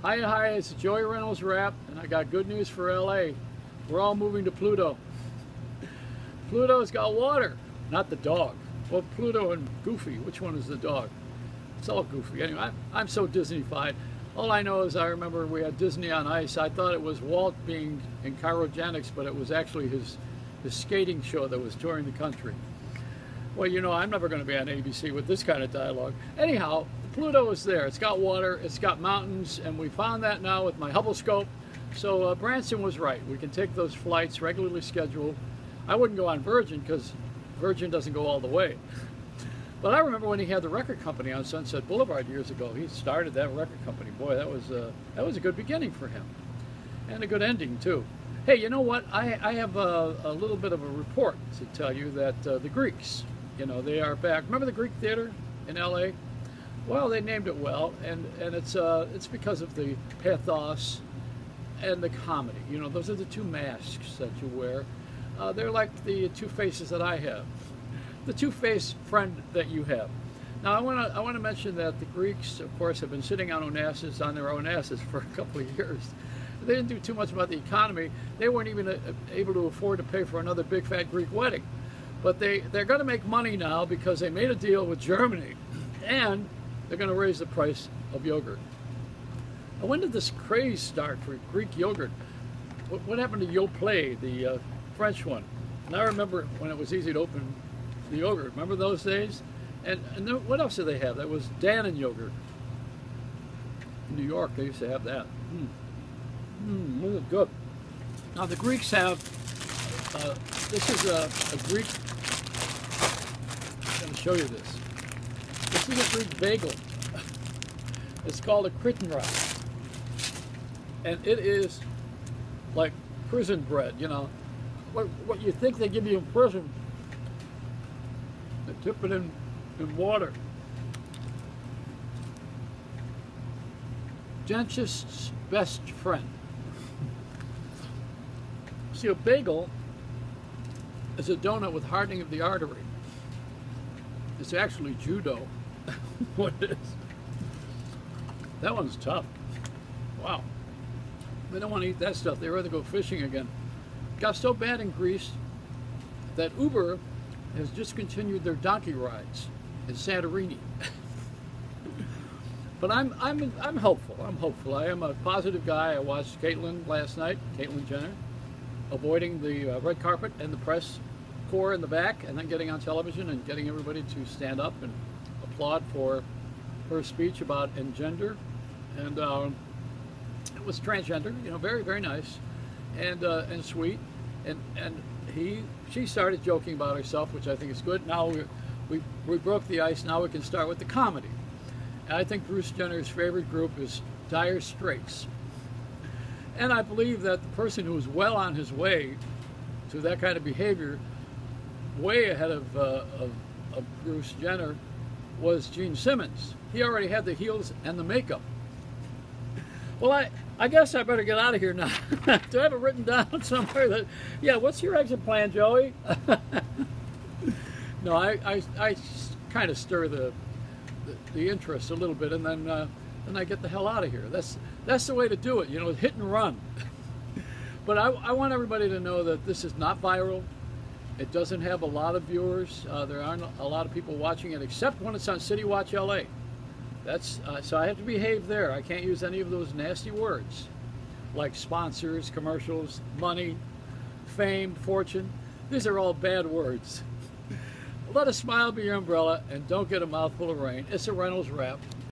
Hi, it's Joeyreynoldsrap, and I got good news for LA. We're all moving to Pluto. Pluto's got water, not the dog. Well, Pluto and Goofy, which one is the dog? It's all Goofy. Anyway, I'm so Disney-fied. All I know is I remember we had Disney on Ice. I thought it was Walt being in cryogenics, but it was actually his skating show that was touring the country. Well, you know, I'm never going to be on ABC with this kind of dialogue. Anyhow, Pluto is there. It's got water, it's got mountains, and we found that now with my Hubble scope. So Branson was right. We can take those flights regularly scheduled. I wouldn't go on Virgin because Virgin doesn't go all the way. But I remember when he had the record company on Sunset Boulevard years ago. He started that record company. Boy, that was a good beginning for him, and a good ending too. Hey, you know what? I have a little bit of a report to tell you that the Greeks, you know, they are back. Remember the Greek Theater in LA? Well, they named it well, and it's because of the pathos and the comedy. You know, those are the two masks that you wear. They're like the two faces that I have, the two-faced friend that you have. Now, I want to mention that the Greeks, of course, have been sitting on their own asses for a couple of years. They didn't do too much about the economy. They weren't even able to afford to pay for another big fat Greek wedding. But they're going to make money now because they made a deal with Germany, and they're going to raise the price of yogurt. Now, when did this craze start for Greek yogurt? What happened to Yoplait, the French one? And I remember when it was easy to open the yogurt. Remember those days? And what else did they have? That was Dannon yogurt. In New York, they used to have that. Really good. Now the Greeks have, this is a Greek, I'm going to show you this. This is a Greek bagel. It's called a kritenrad. And it is like prison bread, you know. What you think they give you in prison, they dip it in water. Dentist's best friend. See, a bagel is a donut with hardening of the artery. It's actually judo. What it is. That one's tough. Wow. They don't want to eat that stuff. They'd rather go fishing again. Got so bad in Greece that Uber has discontinued their donkey rides in Santorini. But I'm hopeful. I'm hopeful. I am a positive guy. I watched Caitlyn last night, Caitlyn Jenner, avoiding the red carpet and the press corps in the back, and then getting on television and getting everybody to stand up and applaud for her speech about engender, and it was transgender. You know, very, very nice, and sweet, and she started joking about herself, which I think is good. Now we broke the ice. Now we can start with the comedy. And I think Bruce Jenner's favorite group is Dire Straits. And I believe that the person who is well on his way to that kind of behavior, way ahead of Bruce Jenner, was Gene Simmons. He already had the heels and the makeup. Well, I guess I better get out of here now. Do I have it written down somewhere that, yeah, what's your exit plan, Joey? No, I kind of stir the interest a little bit, and then I get the hell out of here. That's the way to do it, you know, hit and run. But I want everybody to know that this is not viral. It doesn't have a lot of viewers. There aren't a lot of people watching it, except when it's on City Watch LA. That's so I have to behave there. I can't use any of those nasty words like sponsors, commercials, money, fame, fortune. These are all bad words. Let a smile be your umbrella, and don't get a mouthful of rain. It's a Reynolds rap.